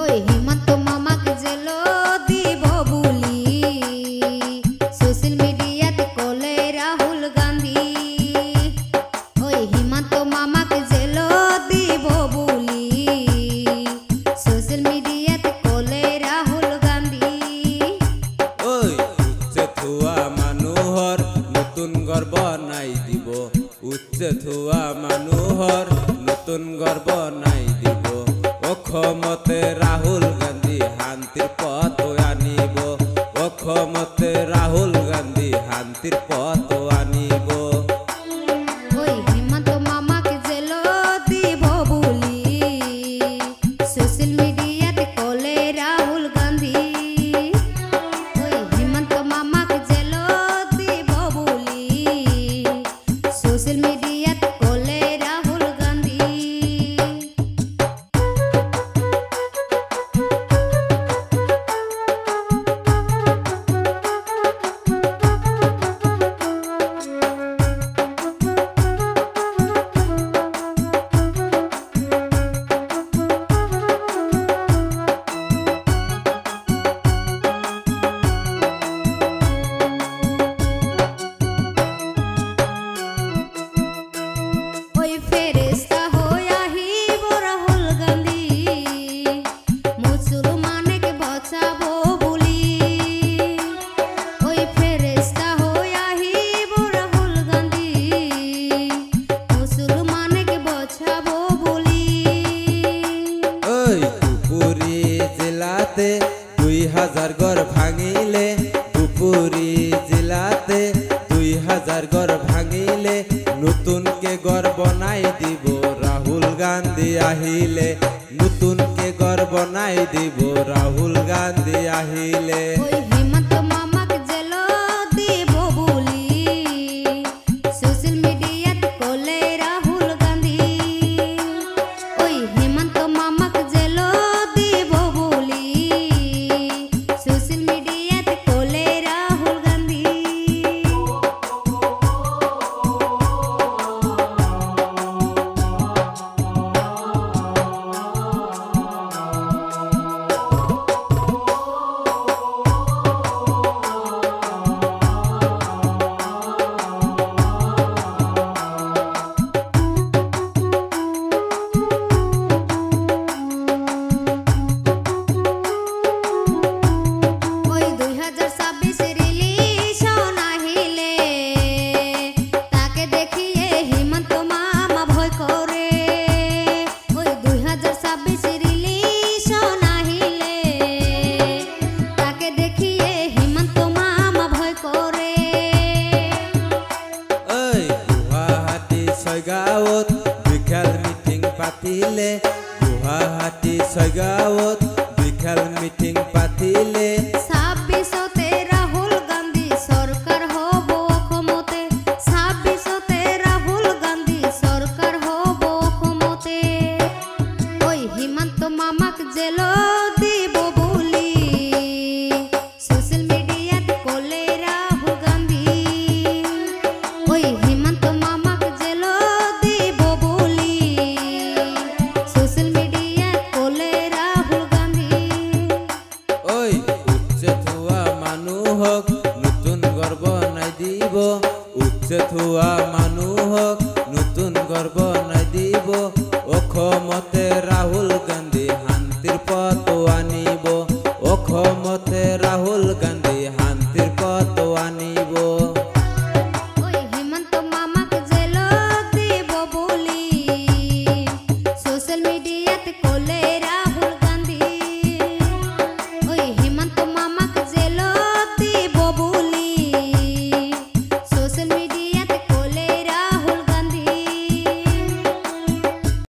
ওই হিমন্ত মামাকে জেল দিব বুলি সোশ্যাল মিডিয়াতে কলে রাহুল গান্ধী। ওই হিমন্ত মামাকে জেল দিব বুলি সোশ্যাল মিডিয়াতে কলে রাহুল গান্ধী। ওই উচ্ছেদ হোৱা মানুহৰ নতুন গৰ্ব নাই দিব, উচ্ছেদ হোৱা মানুহৰ নতুন গর্ব নাই দিব। অসমতে রাহুল গান্ধী শান্তির পথ আনিব, অসমতে রাহুল গান্ধী শান্তির পথ আনিব। ওই হিমন্ত মামাকে জেল দিব বুলি সোশ্যাল মিডিয়াতে কলে রাহুল গান্ধী। ওই হিমন্ত মামাকে জেল দিব বুলি সোশ্যাল মিডিয়াতে কলে রাহুল গান্ধী। ওই ফেরেশতা হয়ে আহিব রাহুল গান্ধী মুসলমানকে বাঁচাবো বুলি। ওই ফেরেশতা হয়ে আহিব রাহুল গান্ধী মুসলমানকে বাঁচাবো বুলি। ওই ধুপুরি জেলাতে 2000 ঘর ভাঙিলে, ধুপুরি জেলাতে 2000 ঘর ভাঙিলে নতুনকে ঘর বনাই দিব রাহুল গান্ধী আহিলে, নতুনকে ঘর বনাই দিব রাহুল গান্ধী আহিলে। ওই হিমন্ত মামাকে জেল দিব বুলি সোশ্যাল মিডিয়াতে কলে রাহুল গান্ধী। ওই হিমন্ত মামাকে জেল দিব বুলি সোশ্যাল মিডিয়াতে কলে রাহুল গান্ধী। ওই 2026 রিলেশন আহিলে তাকে দেখিয়ে হিমন্ত মামা ভয় করে। ওই 2026 রিলেশন আহিলে তাকে দেখিয়ে হিমন্ত মামা ভয় করে। ওই গুৱাহাটী ছয়গাঁৱত বিশাল মিটিং পাতিলে, গুৱাহাটী ছয়গাঁৱত বিশাল মিটিং পাতিলে। 26তে রাহুল গান্ধী সরকার হব অসমতে, 26তে রাহুল গান্ধী সরকার হব অসমতে। ওই হিমন্ত মামাকে জেল দিব বুলি সোশ্যাল মিডিয়াতে কলে রাহুল গান্ধী। ওই হিমন্ত মামাকে জেল দিব বুলি সোশ্যাল মিডিয়াতে কলে রাহুল গান্ধী। ওই উচ্ছেদ হোৱা মানুহক নতুন গৰ্ব নাই দিব, উচ্ছেদ হোৱা মানুহক নতুন গর্ব নাই দিব। অসমতে রাহুল গান্ধী শান্তির পথ আনিব, অসমতে রাহুল গান্ধী শান্তির পথ আনিব। ওই হিমন্ত মামাকে জেল দিব বুলি সোশ্যাল মিডিয়াতে কলে